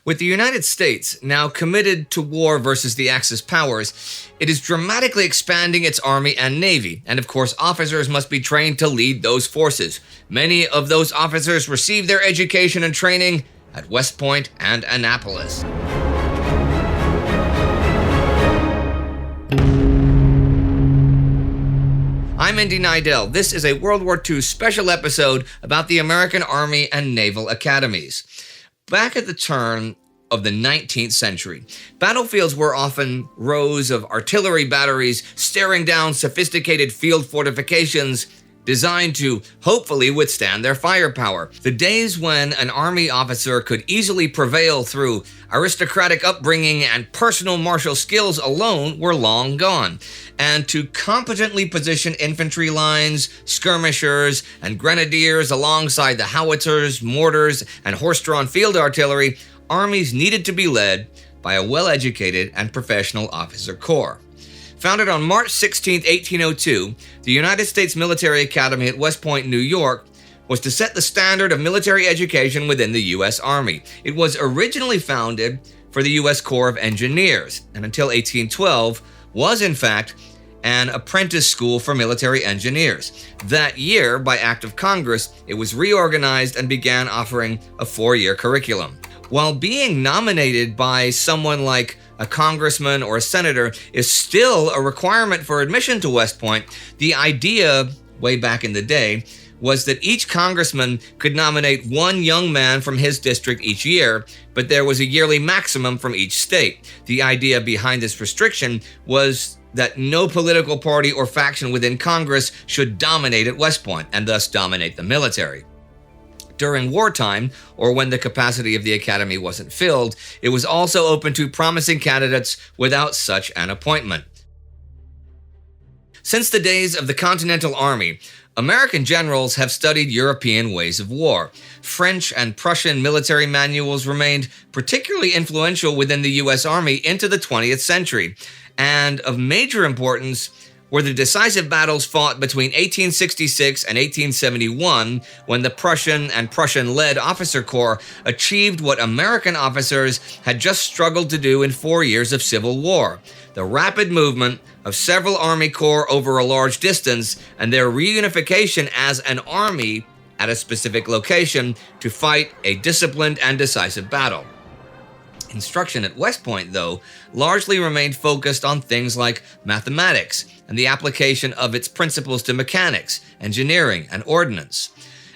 With the United States now committed to war versus the Axis powers, it is dramatically expanding its Army and Navy, and of course officers must be trained to lead those forces. Many of those officers receive their education and training at West Point and Annapolis. I'm Indy Neidell. This is a World War II special episode about the American Army and Naval Academies. Back at the turn of the 19th century, battlefields were often rows of artillery batteries staring down sophisticated field fortifications designed to hopefully withstand their firepower. The days when an army officer could easily prevail through aristocratic upbringing and personal martial skills alone were long gone. And to competently position infantry lines, skirmishers, and grenadiers alongside the howitzers, mortars, and horse-drawn field artillery, armies needed to be led by a well-educated and professional officer corps. Founded on March 16, 1802, the United States Military Academy at West Point, New York, was to set the standard of military education within the U.S. Army. It was originally founded for the U.S. Corps of Engineers, and until 1812 was, in fact, an apprentice school for military engineers. That year, by act of Congress, it was reorganized and began offering a 4-year curriculum. While being nominated by someone like a congressman or a senator is still a requirement for admission to West Point, the idea, way back in the day, was that each congressman could nominate one young man from his district each year, but there was a yearly maximum from each state. The idea behind this restriction was that no political party or faction within Congress should dominate at West Point, and thus dominate the military. During wartime, or when the capacity of the academy wasn't filled, it was also open to promising candidates without such an appointment. Since the days of the Continental Army, American generals have studied European ways of war. French and Prussian military manuals remained particularly influential within the U.S. Army into the 20th century, and of major importance were the decisive battles fought between 1866 and 1871, when the Prussian and Prussian-led officer corps achieved what American officers had just struggled to do in 4 years of civil war: the rapid movement of several army corps over a large distance and their reunification as an army at a specific location to fight a disciplined and decisive battle. Instruction at West Point, though, largely remained focused on things like mathematics and the application of its principles to mechanics, engineering, and ordnance.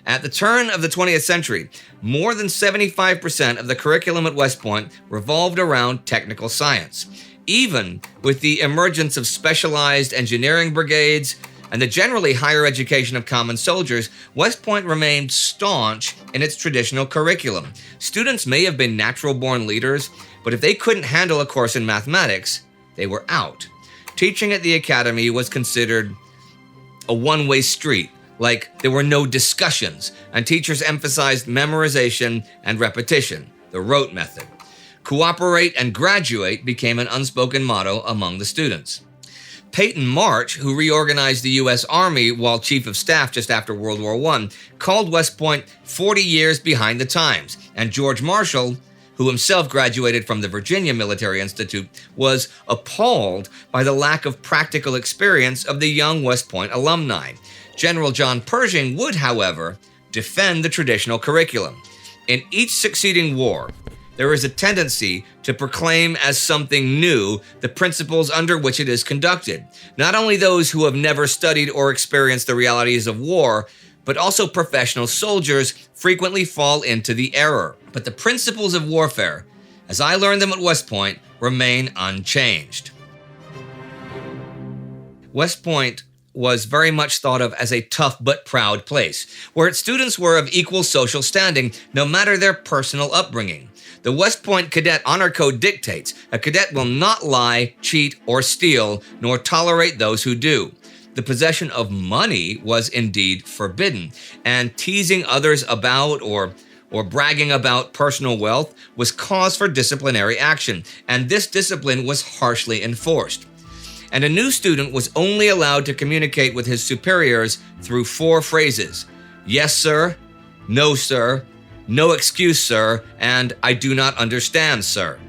At the turn of the 20th century, more than 75% of the curriculum at West Point revolved around technical science. Even with the emergence of specialized engineering brigades and the generally higher education of common soldiers, West Point remained staunch in its traditional curriculum. Students may have been natural-born leaders, but if they couldn't handle a course in mathematics, they were out. Teaching at the academy was considered a one-way street, like there were no discussions, and teachers emphasized memorization and repetition, the rote method. Cooperate and graduate became an unspoken motto among the students. Peyton March, who reorganized the U.S. Army while Chief of Staff just after World War I, called West Point 40 years behind the times, and George Marshall, who himself graduated from the Virginia Military Institute, was appalled by the lack of practical experience of the young West Point alumni. General John Pershing would, however, defend the traditional curriculum. In each succeeding war, there is a tendency to proclaim as something new the principles under which it is conducted. Not only those who have never studied or experienced the realities of war, but also professional soldiers frequently fall into the error. But the principles of warfare, as I learned them at West Point, remain unchanged. West Point was very much thought of as a tough but proud place, where its students were of equal social standing, no matter their personal upbringing. The West Point Cadet Honor Code dictates a cadet will not lie, cheat, or steal, nor tolerate those who do. The possession of money was indeed forbidden, and teasing others about or bragging about personal wealth was cause for disciplinary action, and this discipline was harshly enforced. And a new student was only allowed to communicate with his superiors through 4 phrases: yes, sir, no, sir, "No excuse, sir," and "I do not understand, sir."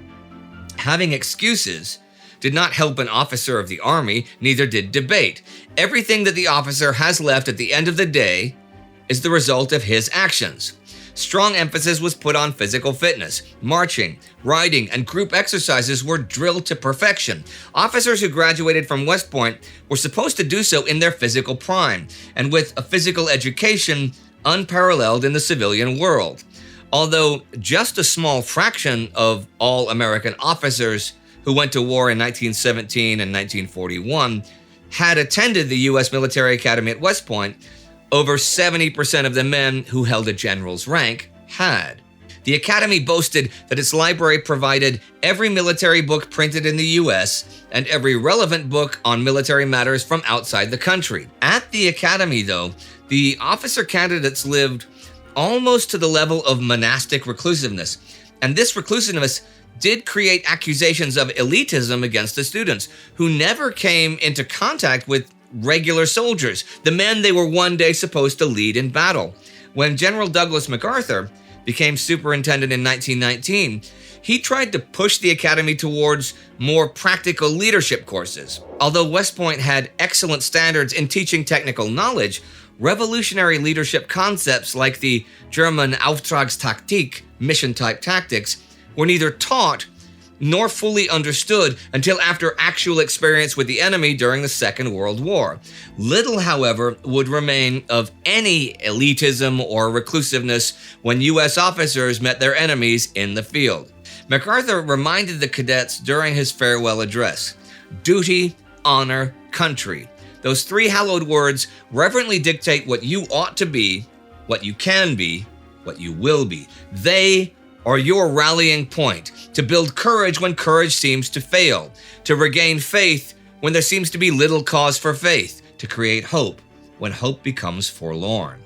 Having excuses did not help an officer of the Army, neither did debate. Everything that the officer has left at the end of the day is the result of his actions. Strong emphasis was put on physical fitness. Marching, riding, and group exercises were drilled to perfection. Officers who graduated from West Point were supposed to do so in their physical prime, and with a physical education unparalleled in the civilian world. Although just a small fraction of all American officers who went to war in 1917 and 1941 had attended the U.S. Military Academy at West Point, over 70% of the men who held a general's rank had. The Academy boasted that its library provided every military book printed in the U.S. and every relevant book on military matters from outside the country. At the Academy, though, the officer candidates lived almost to the level of monastic reclusiveness, and this reclusiveness did create accusations of elitism against the students, who never came into contact with regular soldiers, the men they were one day supposed to lead in battle. When General Douglas MacArthur became superintendent in 1919, he tried to push the academy towards more practical leadership courses. Although West Point had excellent standards in teaching technical knowledge, revolutionary leadership concepts like the German Auftragstaktik, mission-type tactics, were neither taught nor fully understood until after actual experience with the enemy during the Second World War. Little, however, would remain of any elitism or reclusiveness when U.S. officers met their enemies in the field. MacArthur reminded the cadets during his farewell address, "Duty, honor, country. Those three hallowed words reverently dictate what you ought to be, what you can be, what you will be. They are your rallying point, to build courage when courage seems to fail, to regain faith when there seems to be little cause for faith, to create hope when hope becomes forlorn."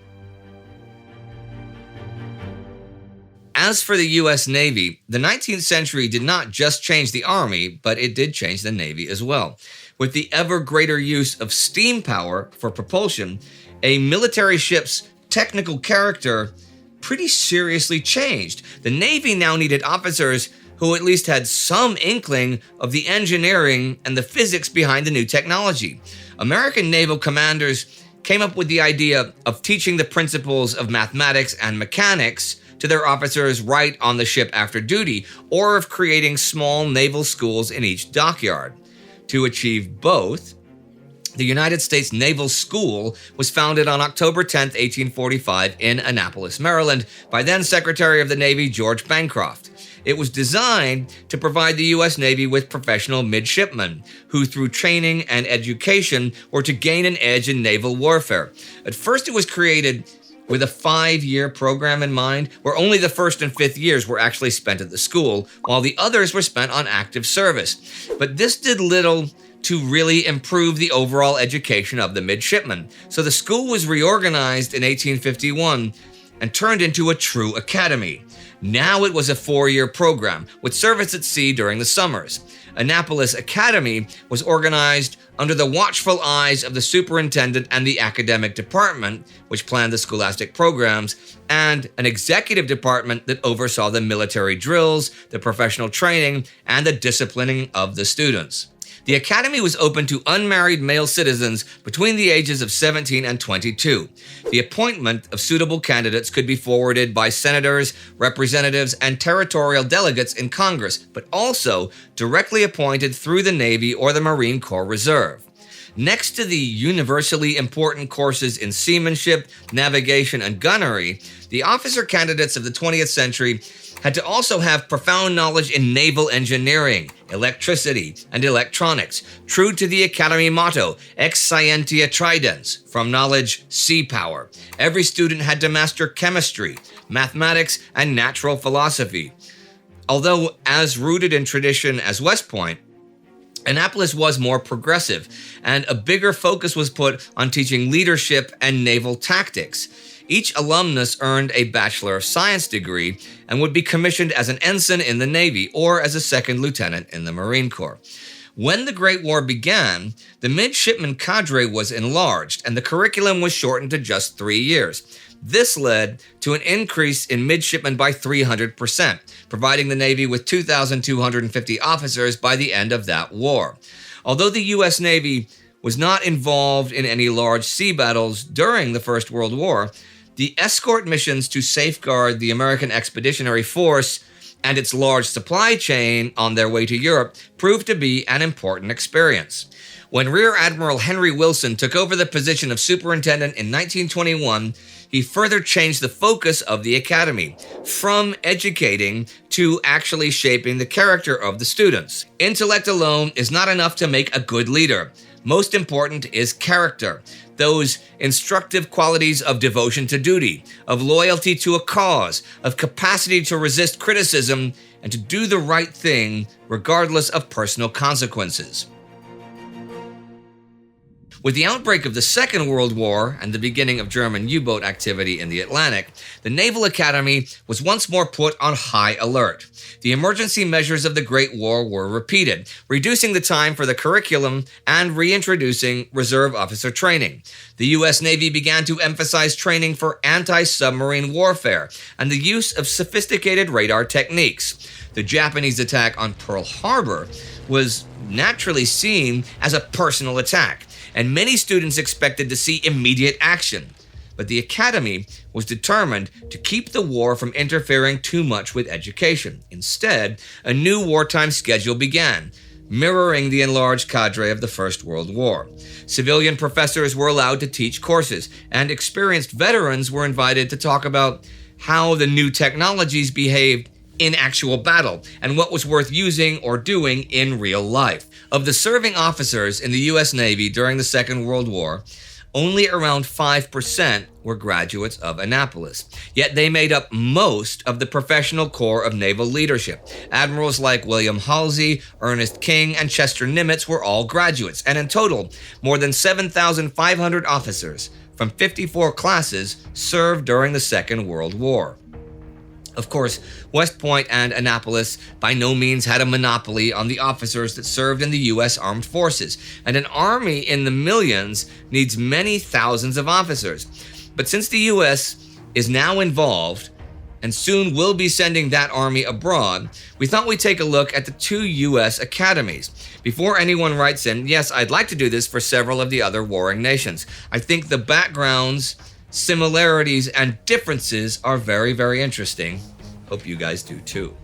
As for the U.S. Navy, the 19th century did not just change the Army, but it did change the Navy as well. With the ever greater use of steam power for propulsion, a military ship's technical character pretty seriously changed. The Navy now needed officers who at least had some inkling of the engineering and the physics behind the new technology. American naval commanders came up with the idea of teaching the principles of mathematics and mechanics to their officers right on the ship after duty, or of creating small naval schools in each dockyard. To achieve both, the United States Naval School was founded on October 10, 1845 in Annapolis, Maryland, by then Secretary of the Navy George Bancroft. It was designed to provide the U.S. Navy with professional midshipmen, who through training and education were to gain an edge in naval warfare. At first it was created with a 5-year program in mind, where only the first and fifth years were actually spent at the school, while the others were spent on active service. But this did little to really improve the overall education of the midshipmen. So the school was reorganized in 1851 and turned into a true academy. Now it was a 4-year program with service at sea during the summers. Annapolis Academy was organized under the watchful eyes of the superintendent and the academic department, which planned the scholastic programs, and an executive department that oversaw the military drills, the professional training, and the disciplining of the students. The academy was open to unmarried male citizens between the ages of 17 and 22. The appointment of suitable candidates could be forwarded by senators, representatives, and territorial delegates in Congress, but also directly appointed through the Navy or the Marine Corps Reserve. Next to the universally important courses in seamanship, navigation, and gunnery, the officer candidates of the 20th century had to also have profound knowledge in naval engineering, electricity, and electronics, true to the Academy motto, ex scientia tridens, from knowledge, sea power. Every student had to master chemistry, mathematics, and natural philosophy. Although as rooted in tradition as West Point, Annapolis was more progressive, and a bigger focus was put on teaching leadership and naval tactics. Each alumnus earned a Bachelor of Science degree and would be commissioned as an ensign in the Navy or as a second lieutenant in the Marine Corps. When the Great War began, the midshipman cadre was enlarged and the curriculum was shortened to just 3 years. This led to an increase in midshipmen by 300%, providing the Navy with 2,250 officers by the end of that war. Although the U.S. Navy was not involved in any large sea battles during the First World War, the escort missions to safeguard the American Expeditionary Force and its large supply chain on their way to Europe proved to be an important experience. When Rear Admiral Henry Wilson took over the position of superintendent in 1921, he further changed the focus of the academy, from educating to actually shaping the character of the students. Intellect alone is not enough to make a good leader. Most important is character, those instructive qualities of devotion to duty, of loyalty to a cause, of capacity to resist criticism, and to do the right thing regardless of personal consequences. With the outbreak of the Second World War and the beginning of German U-boat activity in the Atlantic, the Naval Academy was once more put on high alert. The emergency measures of the Great War were repeated, reducing the time for the curriculum and reintroducing reserve officer training. The U.S. Navy began to emphasize training for anti-submarine warfare and the use of sophisticated radar techniques. The Japanese attack on Pearl Harbor was naturally seen as a personal attack, and many students expected to see immediate action. But the Academy was determined to keep the war from interfering too much with education. Instead, a new wartime schedule began, mirroring the enlarged cadre of the First World War. Civilian professors were allowed to teach courses, and experienced veterans were invited to talk about how the new technologies behaved in actual battle, and what was worth using or doing in real life. Of the serving officers in the U.S. Navy during the Second World War, only around 5% were graduates of Annapolis. Yet they made up most of the professional corps of naval leadership. Admirals like William Halsey, Ernest King, and Chester Nimitz were all graduates, and in total, more than 7,500 officers from 54 classes served during the Second World War. Of course, West Point and Annapolis by no means had a monopoly on the officers that served in the U.S. Armed Forces, and an army in the millions needs many thousands of officers. But since the U.S. is now involved, and soon will be sending that army abroad, we thought we'd take a look at the two U.S. academies. Before anyone writes in, yes, I'd like to do this for several of the other warring nations. I think the backgrounds, similarities, and differences are very, very interesting. Hope you guys do too.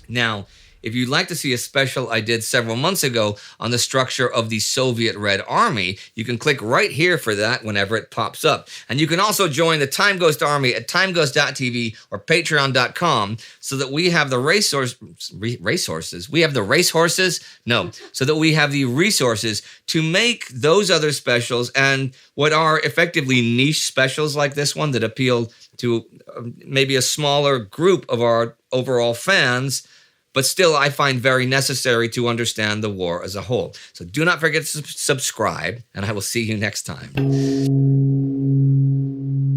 Now, if you'd like to see a special I did several months ago on the structure of the Soviet Red Army, you can click right here for that whenever it pops up. And you can also join the Time Ghost Army at timeghost.tv or patreon.com so that we have the resources. We have the racehorses? No. So that we have the resources to make those other specials and what are effectively niche specials like this one that appeal to maybe a smaller group of our overall fans, but still I find very necessary to understand the war as a whole. So do not forget to subscribe, and I will see you next time.